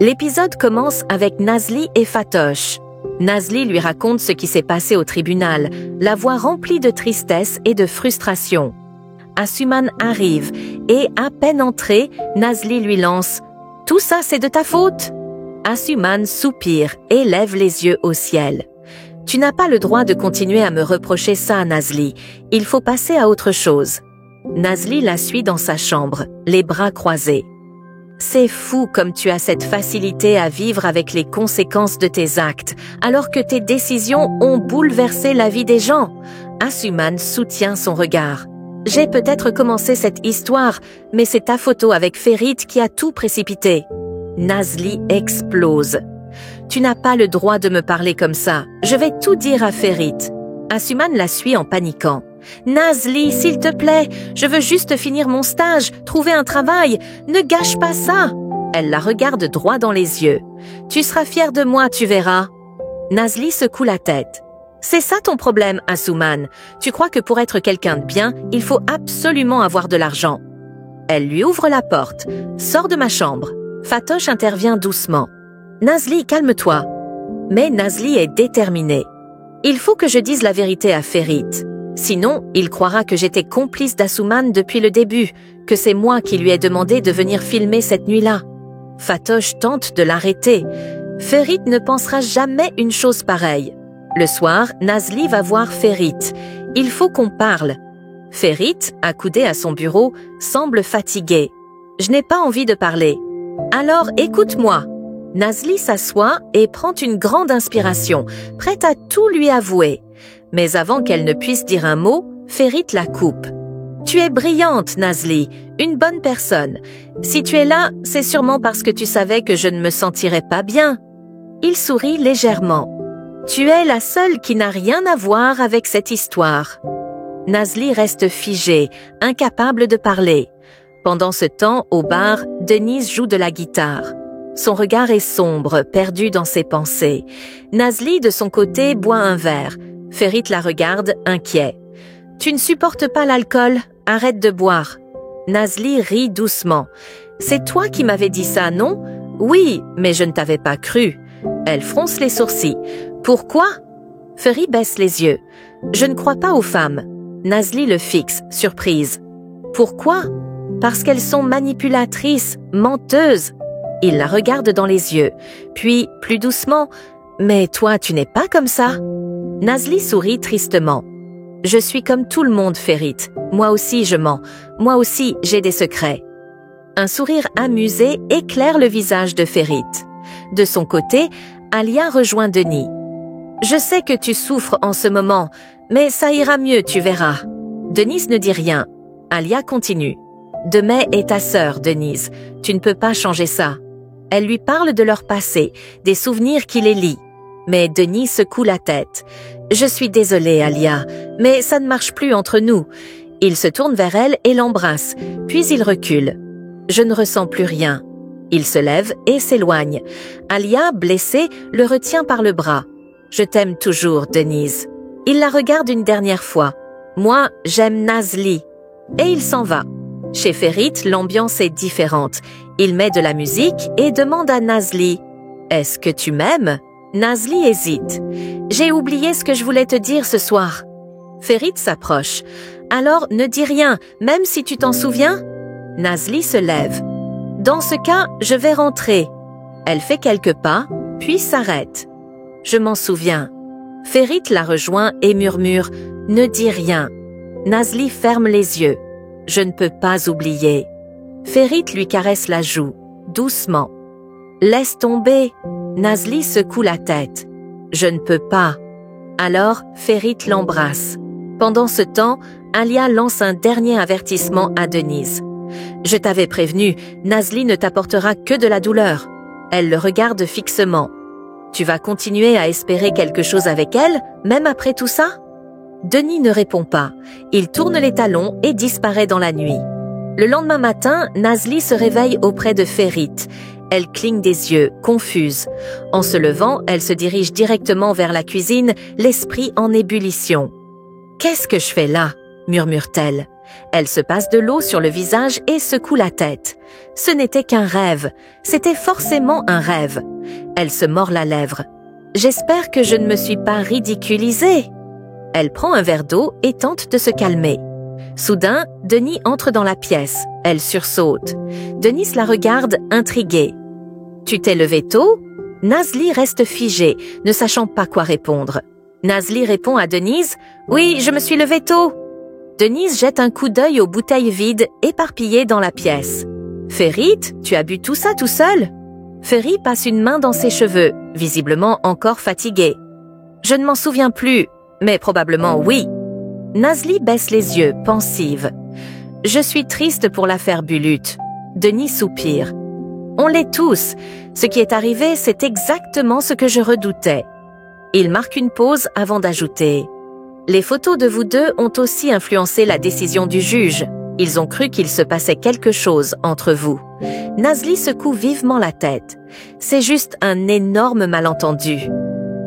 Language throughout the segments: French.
L'épisode commence avec Nazli et Fatosh. Nazli lui raconte ce qui s'est passé au tribunal, la voix remplie de tristesse et de frustration. Asuman arrive et, à peine entré, Nazli lui lance « Tout ça, c'est de ta faute ?» Asuman soupire et lève les yeux au ciel. « Tu n'as pas le droit de continuer à me reprocher ça, Nazli. Il faut passer à autre chose. » Nazli la suit dans sa chambre, les bras croisés. « C'est fou comme tu as cette facilité à vivre avec les conséquences de tes actes, alors que tes décisions ont bouleversé la vie des gens. » Asuman soutient son regard. « J'ai peut-être commencé cette histoire, mais c'est ta photo avec Ferit qui a tout précipité. » Nazli explose. « Tu n'as pas le droit de me parler comme ça. Je vais tout dire à Ferit. » Asuman la suit en paniquant. « Nazli, s'il te plaît, je veux juste finir mon stage, trouver un travail. Ne gâche pas ça. » Elle la regarde droit dans les yeux. « Tu seras fière de moi, tu verras. » Nazli secoue la tête. « C'est ça ton problème, Asuman. Tu crois que pour être quelqu'un de bien, il faut absolument avoir de l'argent. » Elle lui ouvre la porte. « Sors de ma chambre. » Fatosh intervient doucement. « Nazli, calme-toi. » Mais Nazli est déterminée. « Il faut que je dise la vérité à Ferit. Sinon, il croira que j'étais complice d'Asuman depuis le début, que c'est moi qui lui ai demandé de venir filmer cette nuit-là. » Fatosh tente de l'arrêter. Ferit ne pensera jamais une chose pareille. Le soir, Nazli va voir Ferit. Il faut qu'on parle. Ferit, accoudé à son bureau, semble fatigué. « Je n'ai pas envie de parler. »« Alors, écoute-moi. » Nazli s'assoit et prend une grande inspiration, prête à tout lui avouer. Mais avant qu'elle ne puisse dire un mot, Ferit la coupe. « Tu es brillante, Nazli, une bonne personne. Si tu es là, c'est sûrement parce que tu savais que je ne me sentirais pas bien. » Il sourit légèrement. « Tu es la seule qui n'a rien à voir avec cette histoire. » Nazli reste figée, incapable de parler. Pendant ce temps, au bar, Denise joue de la guitare. Son regard est sombre, perdu dans ses pensées. Nazli, de son côté, boit un verre. Ferit la regarde, inquiet. « Tu ne supportes pas l'alcool? Arrête de boire. » Nazli rit doucement. « C'est toi qui m'avais dit ça, non? »« Oui, mais je ne t'avais pas cru. » Elle fronce les sourcils. « Pourquoi ?» Ferit baisse les yeux. « Je ne crois pas aux femmes. » Nazli le fixe, surprise. « Pourquoi? » Parce qu'elles sont manipulatrices, menteuses. Il la regarde dans les yeux. Puis, plus doucement, « Mais toi, tu n'es pas comme ça. » Nazli sourit tristement. « Je suis comme tout le monde, Ferit. Moi aussi, je mens. Moi aussi, j'ai des secrets. » Un sourire amusé éclaire le visage de Ferit. De son côté, Alia rejoint Denis. « Je sais que tu souffres en ce moment, mais ça ira mieux, tu verras. » Denise ne dit rien. Alia continue. « Demey est ta sœur, Denise. Tu ne peux pas changer ça. » Elle lui parle de leur passé, des souvenirs qui les lient. Mais Denis secoue la tête. « Je suis désolée, Alia, mais ça ne marche plus entre nous. » Il se tourne vers elle et l'embrasse, puis il recule. « Je ne ressens plus rien. » Il se lève et s'éloigne. Alia, blessée, le retient par le bras. « Je t'aime toujours, Denise. » Il la regarde une dernière fois. « Moi, j'aime Nazli. » Et il s'en va. Chez Ferit, l'ambiance est différente. Il met de la musique et demande à Nazli « Est-ce que tu m'aimes ?» Nazli hésite. « J'ai oublié ce que je voulais te dire ce soir. » Ferit s'approche. « Alors, ne dis rien, même si tu t'en souviens ?» Nazli se lève. « Dans ce cas, je vais rentrer. » Elle fait quelques pas, puis s'arrête. « Je m'en souviens. » Ferit la rejoint et murmure « Ne dis rien. » Nazli ferme les yeux. « Je ne peux pas oublier. » Ferit lui caresse la joue, doucement. « Laisse tomber. » Nazli secoue la tête. « Je ne peux pas. » Alors, Ferit l'embrasse. Pendant ce temps, Alia lance un dernier avertissement à Denise. « Je t'avais prévenu, Nazli ne t'apportera que de la douleur. » Elle le regarde fixement. « Tu vas continuer à espérer quelque chose avec elle, même après tout ça ?» Denis ne répond pas. Il tourne les talons et disparaît dans la nuit. Le lendemain matin, Nazli se réveille auprès de Ferit. Elle cligne des yeux, confuse. En se levant, elle se dirige directement vers la cuisine, l'esprit en ébullition. « Qu'est-ce que je fais là ?» murmure-t-elle. Elle se passe de l'eau sur le visage et secoue la tête. Ce n'était qu'un rêve. C'était forcément un rêve. Elle se mord la lèvre. J'espère que je ne me suis pas ridiculisée. Elle prend un verre d'eau et tente de se calmer. Soudain, Denis entre dans la pièce. Elle sursaute. Denis la regarde, intriguée. « Tu t'es levée tôt ?» Nazli reste figée, ne sachant pas quoi répondre. Nazli répond à Denise « Oui, je me suis levée tôt !» Denise jette un coup d'œil aux bouteilles vides éparpillées dans la pièce. « Ferit, tu as bu tout ça tout seul ?» Ferit passe une main dans ses cheveux, visiblement encore fatiguée. « Je ne m'en souviens plus, mais probablement oui. » Nazli baisse les yeux, pensive. « Je suis triste pour l'affaire Bulut. » Denis soupire. « On l'est tous. Ce qui est arrivé, c'est exactement ce que je redoutais. » Il marque une pause avant d'ajouter. « Les photos de vous deux ont aussi influencé la décision du juge. Ils ont cru qu'il se passait quelque chose entre vous. » Nazli secoue vivement la tête. C'est juste un énorme malentendu.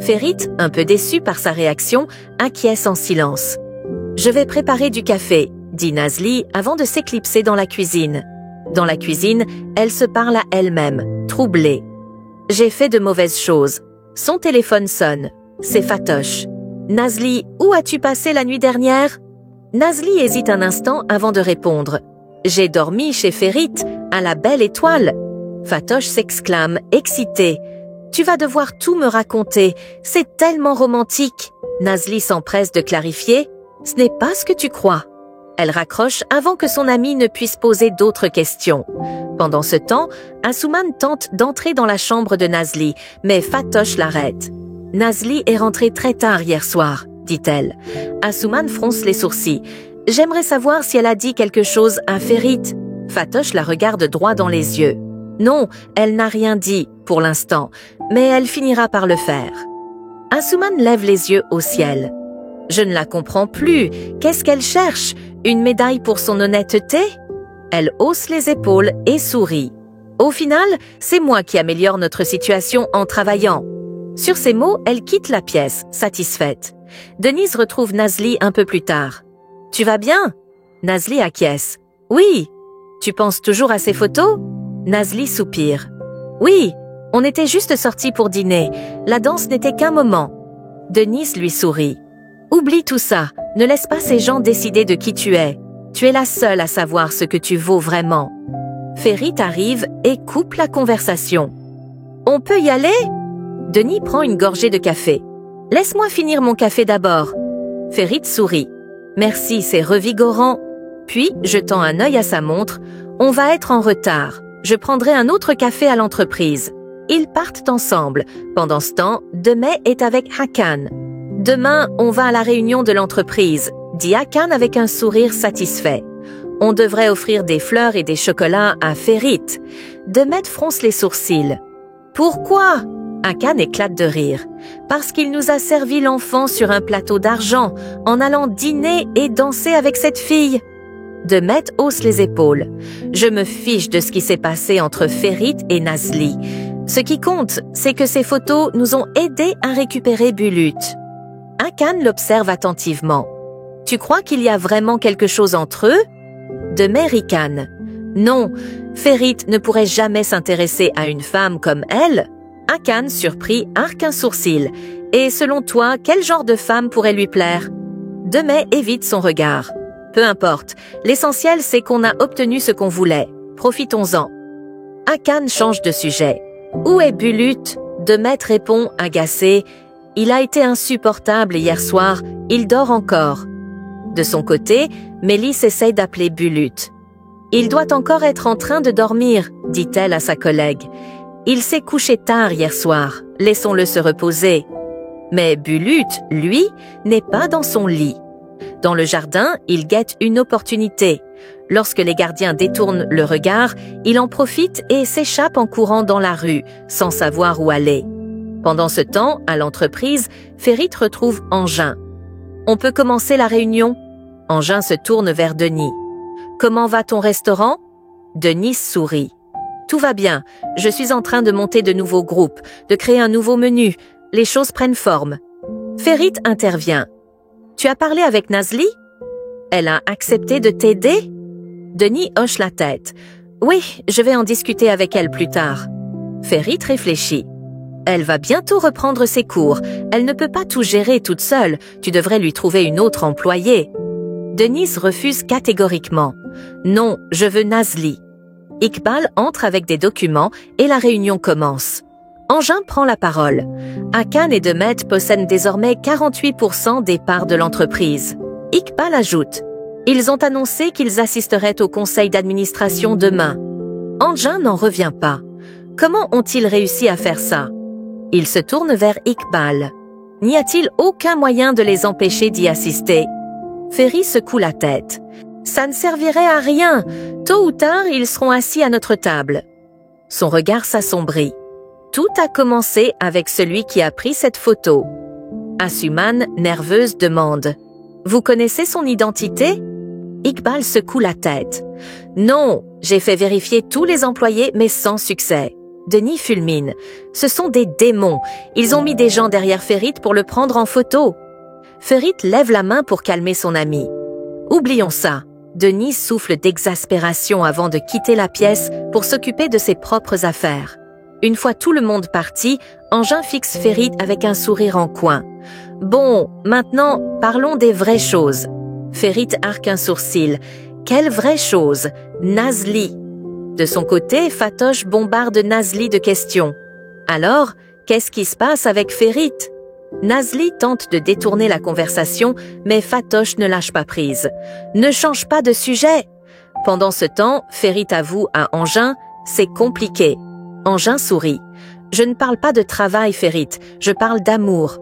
Ferit, un peu déçu par sa réaction, acquiesce en silence. « Je vais préparer du café », dit Nazli avant de s'éclipser dans la cuisine. Dans la cuisine, elle se parle à elle-même, troublée. « J'ai fait de mauvaises choses. » Son téléphone sonne. C'est Fatoche. « Nazli, où as-tu passé la nuit dernière ?» Nazli hésite un instant avant de répondre. « J'ai dormi chez Ferit, à la Belle Étoile. » Fatoche s'exclame, excitée. « Tu vas devoir tout me raconter, c'est tellement romantique. » Nazli s'empresse de clarifier. « Ce n'est pas ce que tu crois. » Elle raccroche avant que son amie ne puisse poser d'autres questions. Pendant ce temps, Asuman tente d'entrer dans la chambre de Nazli, mais Fatoche l'arrête. « Nazli est rentrée très tard hier soir, » dit-elle. Asuman fronce les sourcils. « J'aimerais savoir si elle a dit quelque chose à Ferit. » Fatoche la regarde droit dans les yeux. « Non, elle n'a rien dit, pour l'instant, mais elle finira par le faire. » Asuman lève les yeux au ciel. « Je ne la comprends plus. Qu'est-ce qu'elle cherche? Une médaille pour son honnêteté ?» Elle hausse les épaules et sourit. « Au final, c'est moi qui améliore notre situation en travaillant. » Sur ces mots, elle quitte la pièce, satisfaite. Denise retrouve Nazli un peu plus tard. « Tu vas bien ?» Nazli acquiesce. « Oui. » « Tu penses toujours à ces photos ?» Nazli soupire. « Oui, on était juste sortis pour dîner. La danse n'était qu'un moment. » Denise lui sourit. « Oublie tout ça. Ne laisse pas ces gens décider de qui tu es. Tu es la seule à savoir ce que tu vaux vraiment. » Ferit arrive et coupe la conversation. « On peut y aller ?» Denis prend une gorgée de café. « Laisse-moi finir mon café d'abord. » Ferit sourit. « Merci, c'est revigorant. » Puis, jetant un œil à sa montre, « On va être en retard. Je prendrai un autre café à l'entreprise. » Ils partent ensemble. Pendant ce temps, Demey est avec Hakan. « Demain, on va à la réunion de l'entreprise, » dit Hakan avec un sourire satisfait. « On devrait offrir des fleurs et des chocolats à Ferit. » Demey fronce les sourcils. « Pourquoi ?» Hakan éclate de rire. « Parce qu'il nous a servi l'enfant sur un plateau d'argent, en allant dîner et danser avec cette fille. » Demey hausse les épaules. « Je me fiche de ce qui s'est passé entre Ferit et Nazli. Ce qui compte, c'est que ces photos nous ont aidés à récupérer Bulut. » Hakan l'observe attentivement. « Tu crois qu'il y a vraiment quelque chose entre eux ?» Demey ricane. « Non, Ferit ne pourrait jamais s'intéresser à une femme comme elle. » Hakan, surpris, arque un sourcil. « Et selon toi, quel genre de femme pourrait lui plaire ?» Demey évite son regard. « Peu importe, l'essentiel c'est qu'on a obtenu ce qu'on voulait. Profitons-en. » Hakan change de sujet. « Où est Bulut ?» Demey répond, agacé. « Il a été insupportable hier soir, il dort encore. » De son côté, Mélis essaye d'appeler Bulut. « Il doit encore être en train de dormir, » dit-elle à sa collègue. « Il s'est couché tard hier soir, laissons-le se reposer. » Mais Bulut, lui, n'est pas dans son lit. Dans le jardin, il guette une opportunité. Lorsque les gardiens détournent le regard, il en profite et s'échappe en courant dans la rue, sans savoir où aller. Pendant ce temps, à l'entreprise, Ferit retrouve Engin. « On peut commencer la réunion ?» Engin se tourne vers Denis. « Comment va ton restaurant ?» Denis sourit. « Tout va bien. Je suis en train de monter de nouveaux groupes, de créer un nouveau menu. Les choses prennent forme. » Ferit intervient. « Tu as parlé avec Nazli ?» Elle a accepté de t'aider? Denis hoche la tête. Oui, je vais en discuter avec elle plus tard. Ferit réfléchit. Elle va bientôt reprendre ses cours. Elle ne peut pas tout gérer toute seule. Tu devrais lui trouver une autre employée. Denise refuse catégoriquement. Non, je veux Nazli. Iqbal entre avec des documents et la réunion commence. Engin prend la parole. Hakan et Demet possèdent désormais 48% des parts de l'entreprise. Iqbal ajoute. Ils ont annoncé qu'ils assisteraient au conseil d'administration demain. Engin n'en revient pas. Comment ont-ils réussi à faire ça? Il se tourne vers Iqbal. N'y a-t-il aucun moyen de les empêcher d'y assister? Ferry secoue la tête. Ça ne servirait à rien. Tôt ou tard, ils seront assis à notre table. Son regard s'assombrit. Tout a commencé avec celui qui a pris cette photo. Asuman, nerveuse, demande. Vous connaissez son identité? Iqbal secoue la tête. Non, j'ai fait vérifier tous les employés, mais sans succès. Denis fulmine. Ce sont des démons. Ils ont mis des gens derrière Ferit pour le prendre en photo. Ferit lève la main pour calmer son ami. Oublions ça. Denis souffle d'exaspération avant de quitter la pièce pour s'occuper de ses propres affaires. Une fois tout le monde parti, Engin fixe Ferit avec un sourire en coin. Bon, maintenant, parlons des vraies choses. Ferit arque un sourcil. Quelle vraie chose? Nazli. De son côté, Fatoche bombarde Nazli de questions. Alors, qu'est-ce qui se passe avec Ferit? Nazli tente de détourner la conversation, mais Fatoche ne lâche pas prise. Ne change pas de sujet. Pendant ce temps, Ferit avoue à Engin, c'est compliqué. Engin sourit. Je ne parle pas de travail, Ferit, je parle d'amour.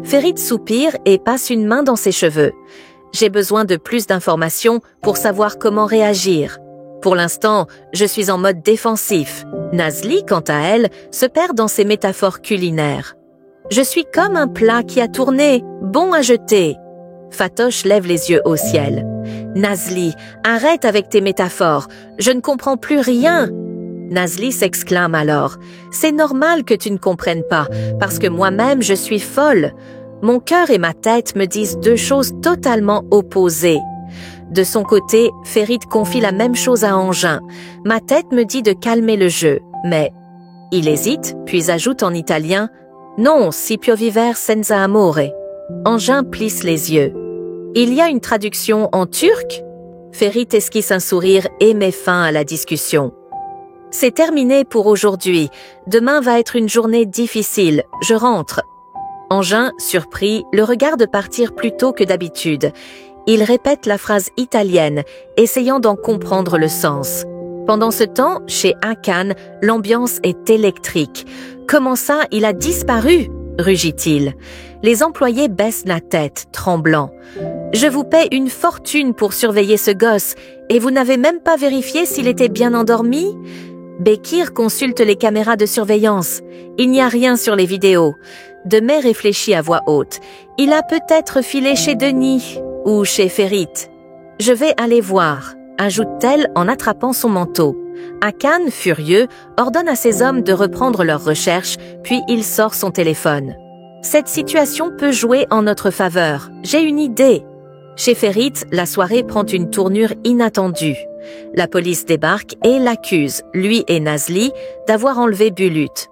Ferit soupire et passe une main dans ses cheveux. J'ai besoin de plus d'informations pour savoir comment réagir. Pour l'instant, je suis en mode défensif. Nazli, quant à elle, se perd dans ses métaphores culinaires. Je suis comme un plat qui a tourné, bon à jeter. Fatoche lève les yeux au ciel. Nazli, arrête avec tes métaphores, je ne comprends plus rien. Nazli s'exclame alors. C'est normal que tu ne comprennes pas, parce que moi-même je suis folle. Mon cœur et ma tête me disent deux choses totalement opposées. De son côté, Ferit confie la même chose à Engin. Ma tête me dit de calmer le jeu, mais... Il hésite, puis ajoute en italien « Non, si pioviver senza amore ». Engin plisse les yeux. Il y a une traduction en turc? Ferit esquisse un sourire et met fin à la discussion. C'est terminé pour aujourd'hui. Demain va être une journée difficile. Je rentre. Engin, surpris, le regarde partir plus tôt que d'habitude. Il répète la phrase italienne, essayant d'en comprendre le sens. Pendant ce temps, chez Hakan, l'ambiance est électrique. Comment ça, il a disparu? Rugit-il. Les employés baissent la tête, tremblants. Je vous paie une fortune pour surveiller ce gosse, et vous n'avez même pas vérifié s'il était bien endormi? Bekir consulte les caméras de surveillance. Il n'y a rien sur les vidéos. Demet réfléchit à voix haute. Il a peut-être filé chez Denis ou chez Ferit. Je vais aller voir, ajoute-t-elle en attrapant son manteau. Hakan, furieux, ordonne à ses hommes de reprendre leurs recherches, puis il sort son téléphone. Cette situation peut jouer en notre faveur. J'ai une idée. Chez Ferit, la soirée prend une tournure inattendue. La police débarque et l'accuse, lui et Nazli, d'avoir enlevé Bulut.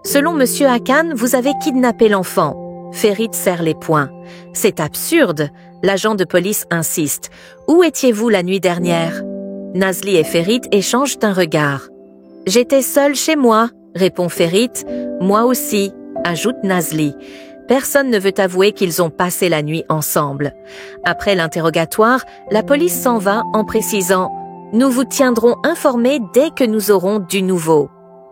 Selon Monsieur Hakan, vous avez kidnappé l'enfant. Ferit serre les poings. C'est absurde. L'agent de police insiste. Où étiez-vous la nuit dernière? Nazli et Ferit échangent un regard. J'étais seule chez moi, répond Ferit. Moi aussi, ajoute Nazli. Personne ne veut avouer qu'ils ont passé la nuit ensemble. Après l'interrogatoire, la police s'en va en précisant « Nous vous tiendrons informés dès que nous aurons du nouveau ».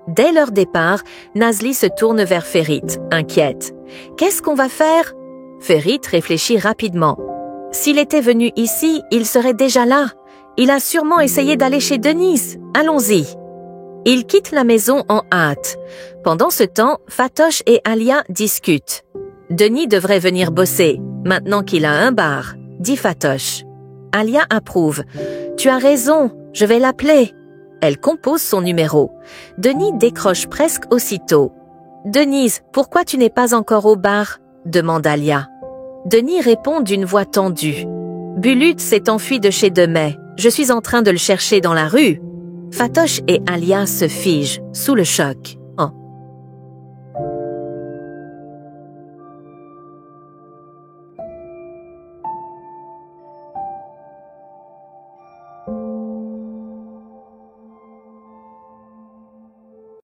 Dès leur départ, Nazli se tourne vers Ferit, inquiète. « Qu'est-ce qu'on va faire ?» Ferit réfléchit rapidement. « S'il était venu ici, il serait déjà là. Il a sûrement essayé d'aller chez Denise. Allons-y. » Ils quittent la maison en hâte. Pendant ce temps, Fatoche et Alia discutent. « Denis devrait venir bosser, maintenant qu'il a un bar, » dit Fatoche. Alia approuve. « Tu as raison, je vais l'appeler. » Elle compose son numéro. Denis décroche presque aussitôt. « Denise, pourquoi tu n'es pas encore au bar ?» demande Alia. Denis répond d'une voix tendue. « Bulut s'est enfui de chez Demey. Je suis en train de le chercher dans la rue. Fatoche et Alia se figent, sous le choc.